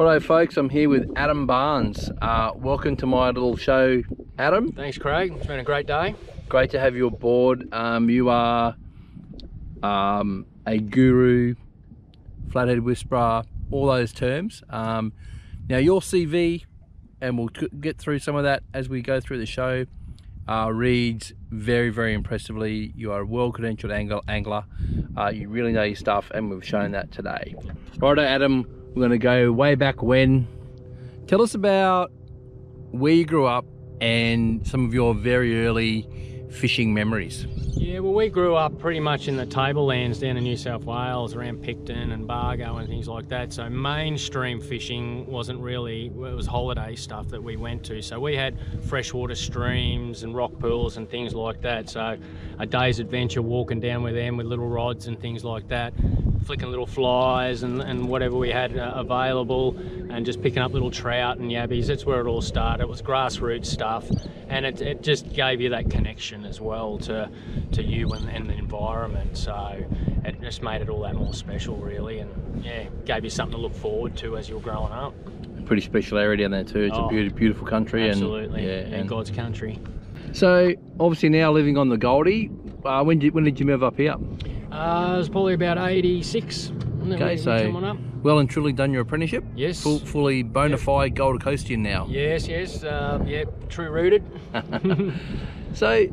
Righto folks, I'm here with Adam Barnes. Welcome to my little show, Adam. Thanks Craig, it's been a great day. Great to have you aboard. You are a guru, flathead whisperer, all those terms. Now your CV, and we'll get through some of that as we go through the show, reads very impressively. You are a well-credentialed angler. You really know your stuff, and we've shown that today. Righto Adam, we're going to go way back when. Tell us about where you grew up and some of your very early fishing memories. Yeah, well, we grew up pretty much in the tablelands down in New South Wales, around Picton and Bargo and things like that. So mainstream fishing wasn't really, it was holiday stuff that we went to. So we had freshwater streams and rock pools and things like that. So a day's adventure walking down with them with little rods and things like that, flicking little flies and whatever we had available, and just picking up little trout and yabbies. That's where it all started. It was grassroots stuff, and it just gave you that connection as well to you and the environment. So it just made it all that more special really, and yeah, gave you something to look forward to as you were growing up. Pretty special area down there too. It's a beautiful country. Absolutely. And and God's country. So obviously now living on the Goldie, when did you move up here? It was probably about 86. Okay, so well and truly done your apprenticeship? Yes. Fully bona fide Gold Coastian now? Yes, yeah, true rooted. So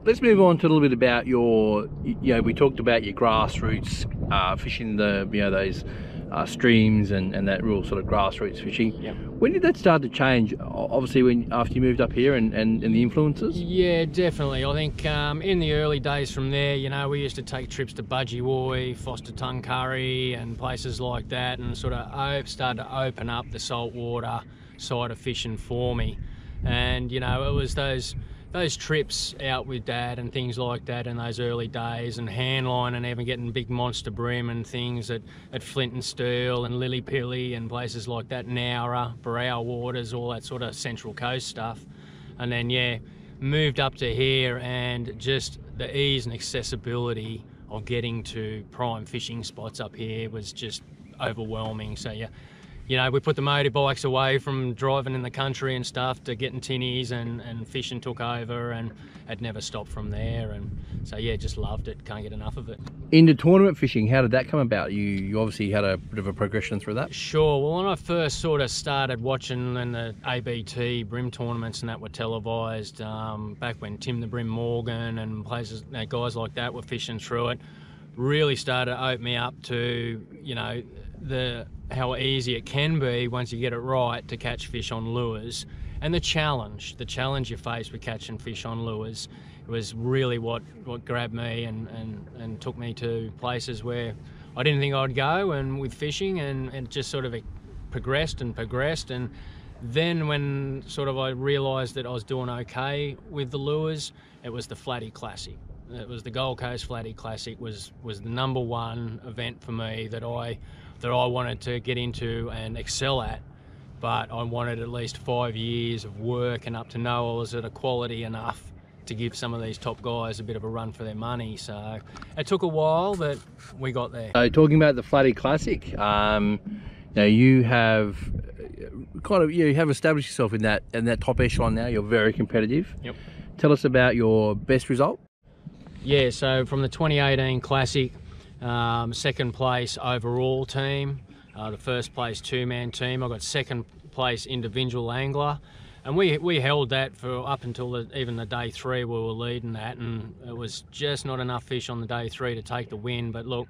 let's move on to a little bit about your, we talked about your grassroots fishing, those streams and that real sort of grassroots fishing. Yep. When did that start to change? Obviously after you moved up here and the influences? Yeah, definitely. I think in the early days from there, we used to take trips to Budgie Foster Tuncurry and places like that, and sort of started to open up the saltwater side of fishing for me. And it was those trips out with Dad and things like that in those early days, and handline and even getting big monster bream and things at Flint and Stirl and Lillipilly and places like that, Nowra, Barrow Waters, all that sort of Central Coast stuff. And then yeah, moved up to here, and just the ease and accessibility of getting to prime fishing spots up here was just overwhelming. So yeah, we put the motorbikes away from driving in the country and stuff to getting tinnies, and fishing took over, and it never stopped from there. And so yeah, just loved it, can't get enough of it. Into tournament fishing, how did that come about? You obviously had a bit of a progression through that? Sure, well when I first sort of started watching and the ABT brim tournaments and that were televised, back when Tim the Brim Morgan and places, guys like that were fishing through it, really started to open me up to, how easy it can be once you get it right to catch fish on lures, and the challenge you face with catching fish on lures was really what grabbed me and took me to places where I didn't think I'd go, and with fishing, and just sort of progressed, and then when sort of I realised that I was doing okay with the lures, it was the Flathead Classic. It was the Gold Coast Flathead Classic was the #1 event for me that I wanted to get into and excel at, but I wanted at least 5 years of work and up to know I was at a quality enough to give some of these top guys a bit of a run for their money. So it took a while, but we got there. So talking about the Flathead Classic, you have established yourself in that top echelon now. You're very competitive. Yep. Tell us about your best result. Yeah, so from the 2018 Classic, second place overall team, the first place two-man team. I got second place individual angler, and we held that for up until even the day 3 we were leading that, and it was just not enough fish on the day 3 to take the win. But look,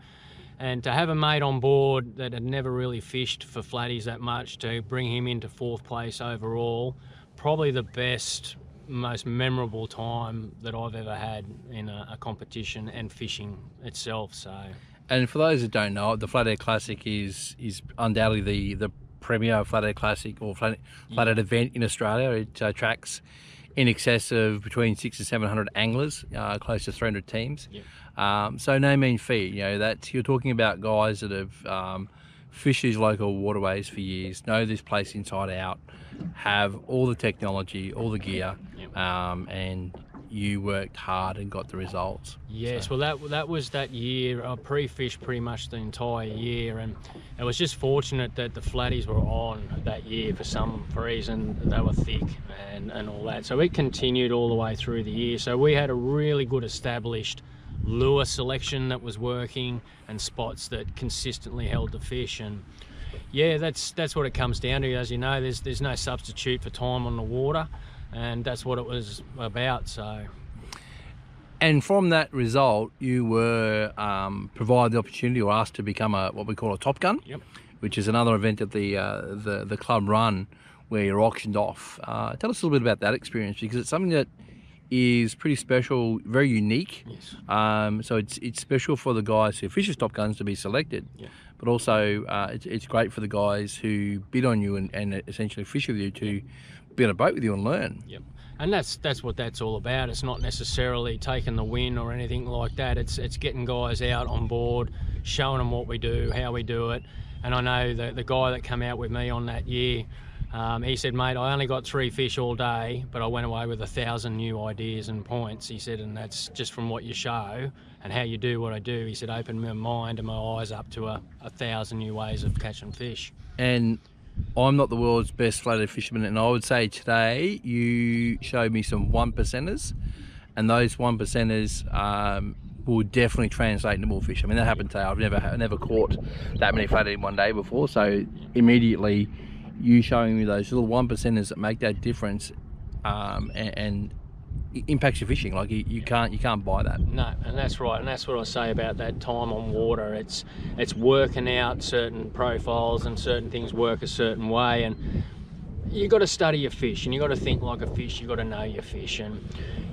and to have a mate on board that had never really fished for flatties that much, to bring him into 4th place overall, probably the best, most memorable time that I've ever had in a competition and fishing itself. So, and for those that don't know, the Flathead Classic is undoubtedly the premier Flathead Classic or Flathead event in Australia. It attracts in excess of between 600 and 700 anglers, close to 300 teams. Yep. So no mean feat. You're talking about guys that have fished these local waterways for years, know this place inside out, have all the technology, all the gear, and you worked hard and got the results. Yes, So. well that was that year. I pre-fished pretty much the entire year, and it was just fortunate that the flatties were on that year for some reason. They were thick and all that. So it continued all the way through the year. So we had a really good established lure selection that was working and spots that consistently held the fish. And yeah, that's what it comes down to. As you know, there's no substitute for time on the water, and that's what it was about. So, and from that result, you were provided the opportunity or asked to become what we call a Top Gun, yep. which is another event at the club run where you're auctioned off. Tell us a little bit about that experience, because it's something that is pretty special, very unique. Yes. So it's special for the guys who fish as Top Guns to be selected, yeah. but also it's great for the guys who bid on you and essentially fish with you to be on a boat with you and learn. Yep. And that's what that's all about. It's not necessarily taking the win or anything like that. It's getting guys out on board, showing them what we do, how we do it. And I know that the guy that came out with me on that year, he said, mate, I only got 3 fish all day, but I went away with 1,000 new ideas and points. He said, and that's just from what you show and how you do what I do. He said, opened my mind and my eyes up to 1,000 new ways of catching fish. And I'm not the world's best flathead fisherman, and I would say today you showed me some 1%ers, and those 1%ers will definitely translate into more fish. I mean, that happened today. I've never caught that many flathead in one day before, so immediately you showing me those little 1%ers that make that difference, and it impacts your fishing. Like you can't buy that. No, and that's right, and that's what I say about that time on water. It's working out certain profiles, and certain things work a certain way, and you got to study your fish, and you got to think like a fish. You got to know your fish. And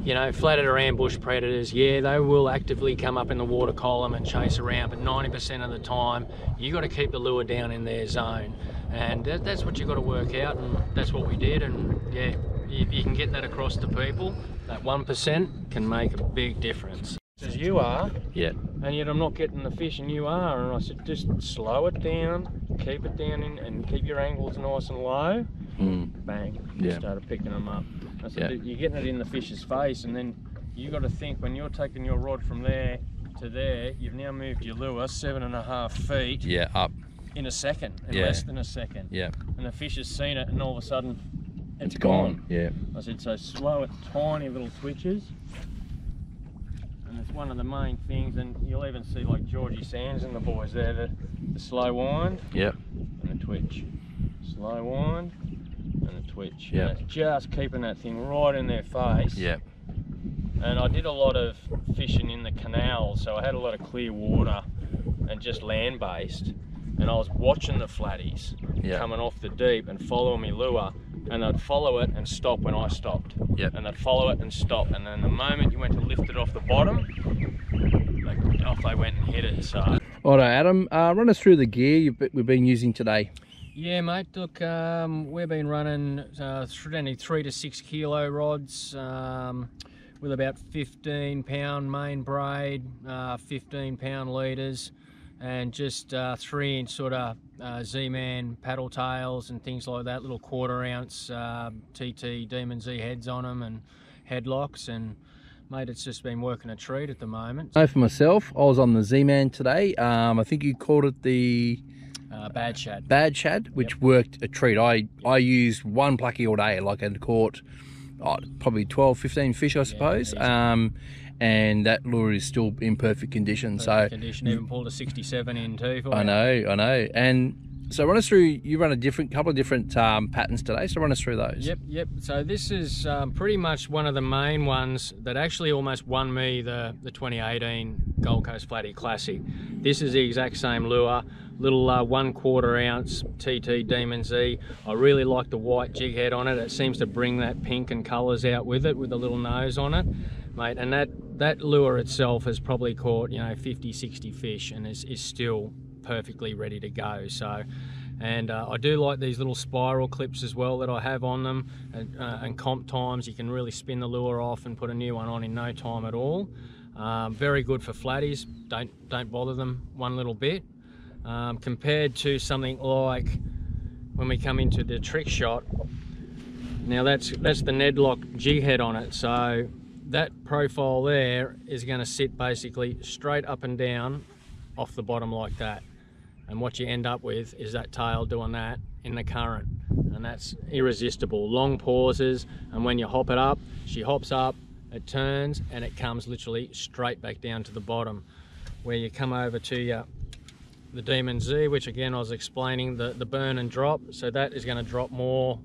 you know, flathead or ambush predators, yeah, they will actively come up in the water column and chase around, but 90% of the time you got to keep the lure down in their zone, and that's what you got to work out, and that's what we did. And yeah, if you can get that across to people, that 1% can make a big difference. As you are, Yeah. and yet I'm not getting the fish, and you are. And I said, just slow it down, keep it down, and keep your angles nice and low. Bang, Yeah. started picking them up. I said, you're getting it in the fish's face, and then you got to think, when you're taking your rod from there to there, you've now moved your lure 7.5 feet. Yeah, up. In a second, in Yeah. less than a second. Yeah. And the fish has seen it, and all of a sudden, It's gone. Yeah. I said, so slow it, tiny little twitches. And it's one of the main things, and you'll even see like Georgie Sands and the boys there, the slow wind, Yep. and the twitch. Slow wind, and the twitch. Yeah. And it's just keeping that thing right in their face. Yep. And I did a lot of fishing in the canal, so I had a lot of clear water and just land-based. And I was watching the flatties coming off the deep and following me lure, and they'd follow it and stop when I stopped. Yep. And they'd follow it and stop, and then the moment you went to lift it off the bottom, off they went and hit it. So. Alright, Adam, run us through the gear we've been using today. Yeah, mate. Look, we've been running 3 to 6 kilo rods with about 15-pound main braid, 15-pound leaders, and just 3-inch sort of Z-Man paddle tails and things like that, little 1/4 ounce TT Demon Z heads on them and headlocks. And mate, it's just been working a treat at the moment. I know for myself, I was on the Z-Man today. I think you called it the Bad Shad. Bad Shad, which worked a treat. I used one plucky all day, like I'd caught probably 12, 15 fish, I suppose. And that lure is still in perfect condition. Condition, even pulled a 67 in too. I know. And so run us through, you run couple of different patterns today, so run us through those. Yep. So this is pretty much one of the main ones that actually almost won me the 2018 Gold Coast Flathead Classic. This is the exact same lure, little 1/4 ounce TT Demon Z. I really like the white jig head on it. It seems to bring that pink and colours out with it, with a little nose on it, mate. And that lure itself has probably caught 50, 60 fish, and is still perfectly ready to go. So, and I do like these little spiral clips as well that I have on them, and comp times you can really spin the lure off and put a new one on in no time at all. Very good for flatties, don't bother them one little bit, compared to something like when we come into the trick shot. Now that's the Nedlock jig head on it, so that profile there is going to sit basically straight up and down off the bottom like that. And what you end up with is that tail doing that in the current. And that's irresistible. Long pauses, and when you hop it up, she hops up, it turns, and it comes literally straight back down to the bottom. Where you come over to the Demon Z, which again I was explaining, the burn and drop. So that is going to drop more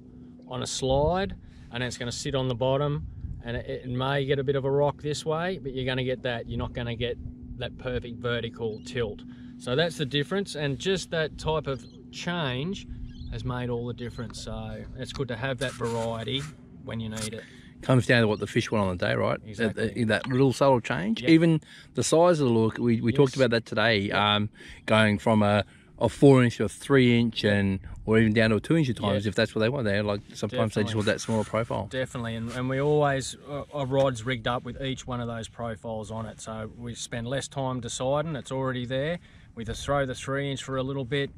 on a slide, and it's going to sit on the bottom, and it may get a bit of a rock this way, but you're going to get that. You're not going to get that perfect vertical tilt. So that's the difference, and just that type of change has made all the difference. So it's good to have that variety when you need it. Comes down to what the fish want on the day, right? Exactly. That little subtle change. Yep. Even the size of the lure, we talked about that today, going from a 4-inch to a 3-inch, and or even down to a 2-inch at times, if that's what they want. They like sometimes they just want that smaller profile. Definitely, and we always our rod's rigged up with each one of those profiles on it, so we spend less time deciding. It's already there. We just throw the 3-inch for a little bit.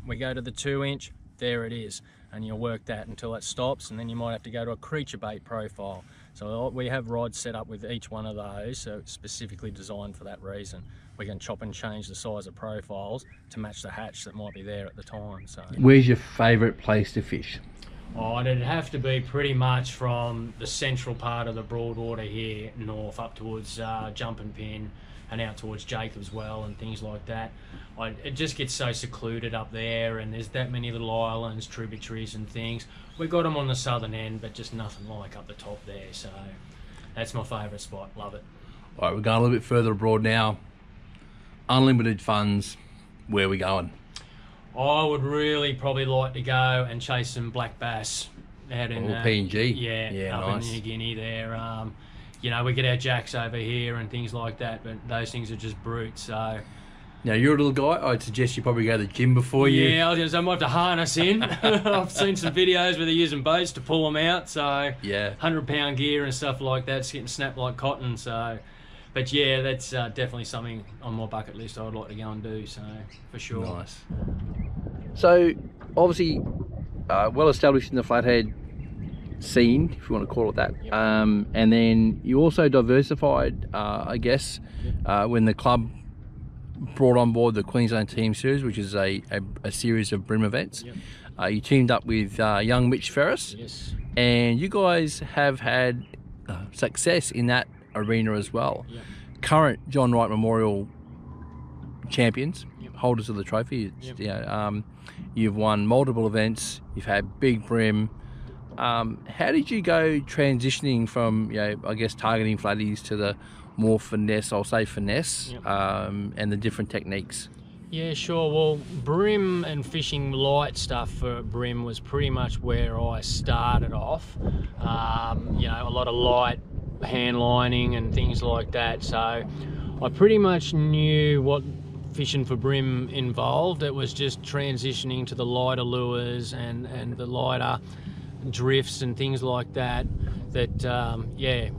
We go to the 2-inch. There it is, and you'll work that until it stops, and then you might have to go to a creature bait profile. So we have rods set up with each one of those, so it's specifically designed for that reason. We can chop and change the size of profiles to match the hatch that might be there at the time. So, where's your favourite place to fish? Oh, it'd have to be pretty much from the central part of the Broadwater here, north up towards Jumping Pin, and out towards Jacob's Well and things like that. It just gets so secluded up there, and there's that many little islands, tributaries and things. We got them on the southern end, but just nothing like up the top there. So that's my favourite spot. Love it. All right, we're going a little bit further abroad now. Unlimited funds. Where are we going? I would really probably like to go and chase some black bass out in PNG. Yeah, up nice. in New Guinea there. You know, we get our jacks over here and things like that, but those things are just brute. So now you're a little guy. I'd suggest you probably go to the gym before you. Yeah, I might have to harness in. I've seen some videos where they're using boats to pull them out. So yeah, 100-pound gear and stuff like that. It's getting snapped like cotton. So, but yeah, that's definitely something on my bucket list I would like to go and do. So for sure. Nice. So obviously, well established in the Flathead scene, if you want to call it that. Yep. And then you also diversified, I guess, when the club brought on board the Queensland Team Series, which is a series of brim events. Yep. You teamed up with young Mitch Ferris. Yes. And you guys have had success in that arena as well. Yep. Current John Wright Memorial champions, yep, holders of the trophy. Yep. You know, you've won multiple events. You've had big brim. How did you go transitioning from, you know, I guess targeting flatties to the more finesse, I'll say finesse, yep, and the different techniques? Yeah, sure. Well, brim and fishing light stuff for brim was pretty much where I started off. You know, a lot of light hand lining and things like that. So I pretty much knew what fishing for brim involved. It was just transitioning to the lighter lures and the lighter drifts and things like that, yeah,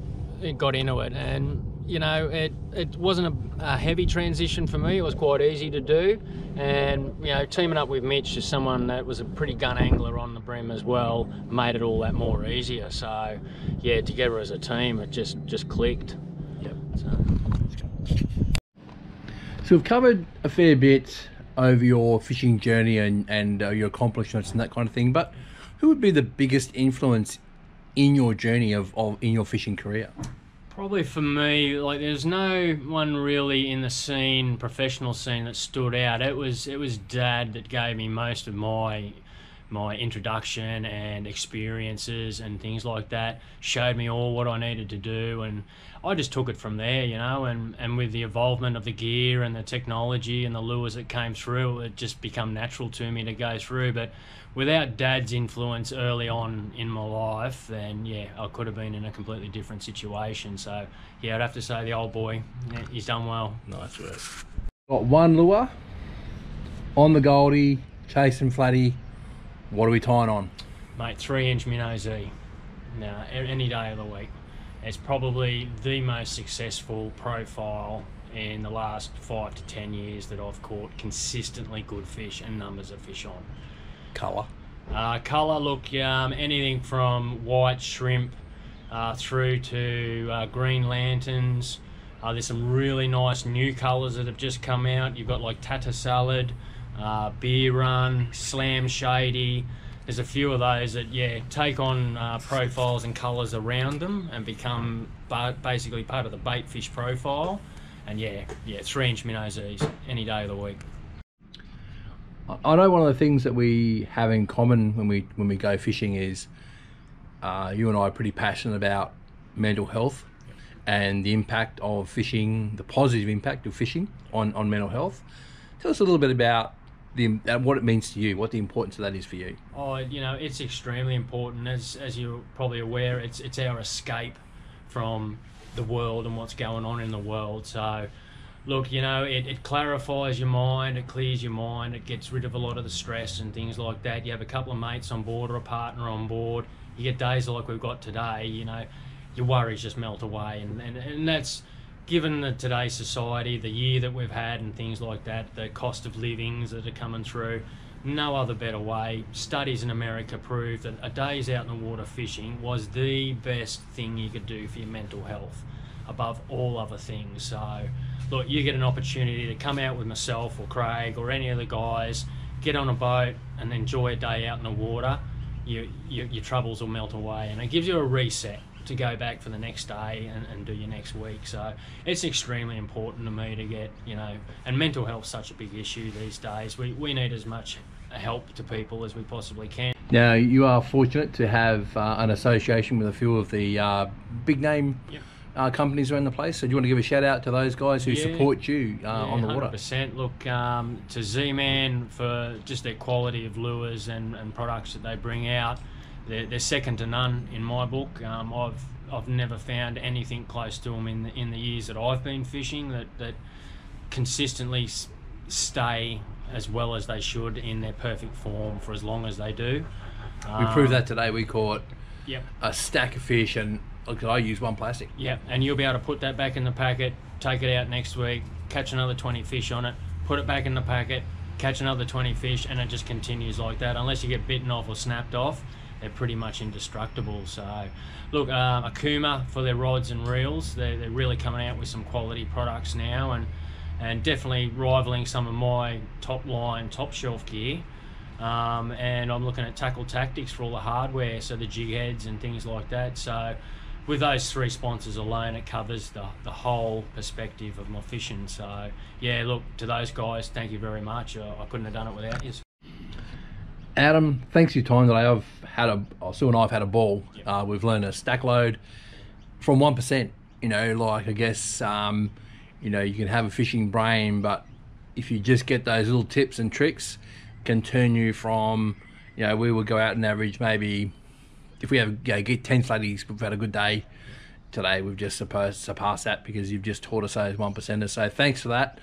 it got into it. And you know, it wasn't a heavy transition for me. It was quite easy to do, and you know, teaming up with Mitch as someone that was a pretty gun angler on the brim as well made it all that more easier. So yeah, together as a team it just clicked. Yep. So we've covered a fair bit over your fishing journey and your accomplishments and that kind of thing, but who would be the biggest influence in your journey in your fishing career? Probably for me, like, there's no one really in the scene, professional scene, that stood out. It was Dad that gave me most of my introduction and experiences and things like that. Showed me all what I needed to do, and I just took it from there, you know. And with the evolvement of the gear and the technology and the lures that came through, it just become natural to me to go through. But without Dad's influence early on in my life, then yeah, I could have been in a completely different situation. So yeah, I'd have to say the old boy, yeah, he's done well. Nice work. Got one lure on the Goldie, chasing flatty. What are we tying on? Mate, 3-inch minnow Z. Now, any day of the week. It's probably the most successful profile in the last 5 to 10 years that I've caught consistently good fish and numbers of fish on. Colour? Colour, look, anything from white shrimp, through to green lanterns. There's some really nice new colours that have just come out. You've got like Tata Salad, Beer Run, Slam Shady. There's a few of those that, yeah, take on profiles and colours around them and become basically part of the bait fish profile. And yeah, 3-inch minnows these any day of the week. I know one of the things that we have in common when we go fishing is you and I are pretty passionate about mental health and the impact of fishing, the positive impact of fishing on mental health. Tell us a little bit about what it means to you, what the importance of that is for you. Oh, you know, it's extremely important. As you're probably aware, it's our escape from the world and what's going on in the world. So look, you know, it clarifies your mind, it clears your mind, it gets rid of a lot of the stress and things like that. You have a couple of mates on board or a partner on board, you get days like we've got today, you know, your worries just melt away, and that's, given today's society, the year that we've had and things like that, the cost of livings that are coming through, no other better way. Studies in America prove that a day's out in the water fishing was the best thing you could do for your mental health above all other things. So look, you get an opportunity to come out with myself or Craig or any of the guys, get on a boat and enjoy a day out in the water, your troubles will melt away, and it gives you a reset to go back for the next day and do your next week. So it's extremely important to me to get, you know, and mental health's such a big issue these days. We need as much help to people as we possibly can. Now, you are fortunate to have an association with a few of the big name companies around the place. So do you want to give a shout out to those guys who support you on the water? 100%. Look, to Z-Man for just their quality of lures and products that they bring out. They're second to none in my book. I've never found anything close to them in the years that I've been fishing that consistently stay as well as they should in their perfect form for as long as they do. We proved that today. We caught Yep. a stack of fish, and look, I used one plastic. Yeah, and you'll be able to put that back in the packet, take it out next week, catch another 20 fish on it, put it back in the packet, catch another 20 fish, and it just continues like that. Unless you get bitten off or snapped off, they're pretty much indestructible. So look, Akuma for their rods and reels, they're really coming out with some quality products now, and definitely rivaling some of my top line, top shelf gear. And I'm looking at Tackle Tactics for all the hardware, so the jig heads and things like that. So with those 3 sponsors alone, it covers the whole perspective of my fishing. So yeah, look, to those guys, thank you very much. I couldn't have done it without you. Adam, thanks for your time today. Sue and I have had a ball. Yep. We've learned a stack load from 1%. You know, like I guess, you know, you can have a fishing brain, but if you just get those little tips and tricks, can turn you from, you know, we would go out and average maybe, if we have, you know, get 10 flatties, we've had a good day. Today we've just surpassed that because you've just taught us those 1%ers. So thanks for that.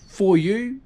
For you,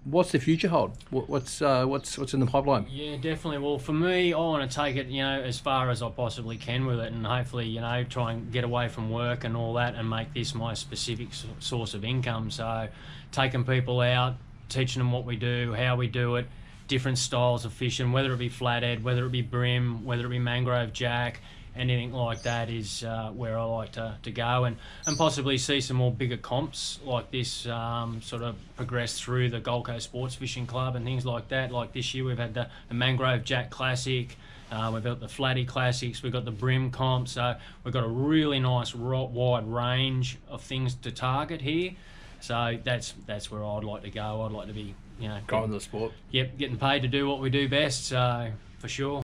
what's the future hold? What's in the pipeline? Yeah, definitely. Well, for me, I want to take it, you know, as far as I possibly can with it, and hopefully, you know, try and get away from work and all that, and make this my specific source of income. So, taking people out, teaching them what we do, how we do it, different styles of fishing, whether it be flathead, whether it be brim, whether it be mangrove jack, anything like that is where I like to go, and possibly see some more bigger comps like this sort of progress through the Gold Coast Sports Fishing Club and things like that. Like this year we've had the Mangrove Jack Classic, we've got the Flatty Classics, we've got the Brim Comp, so we've got a really nice wide range of things to target here. So that's where I'd like to go. I'd like to be, you know, Going to the sport. Yep, getting paid to do what we do best, so for sure.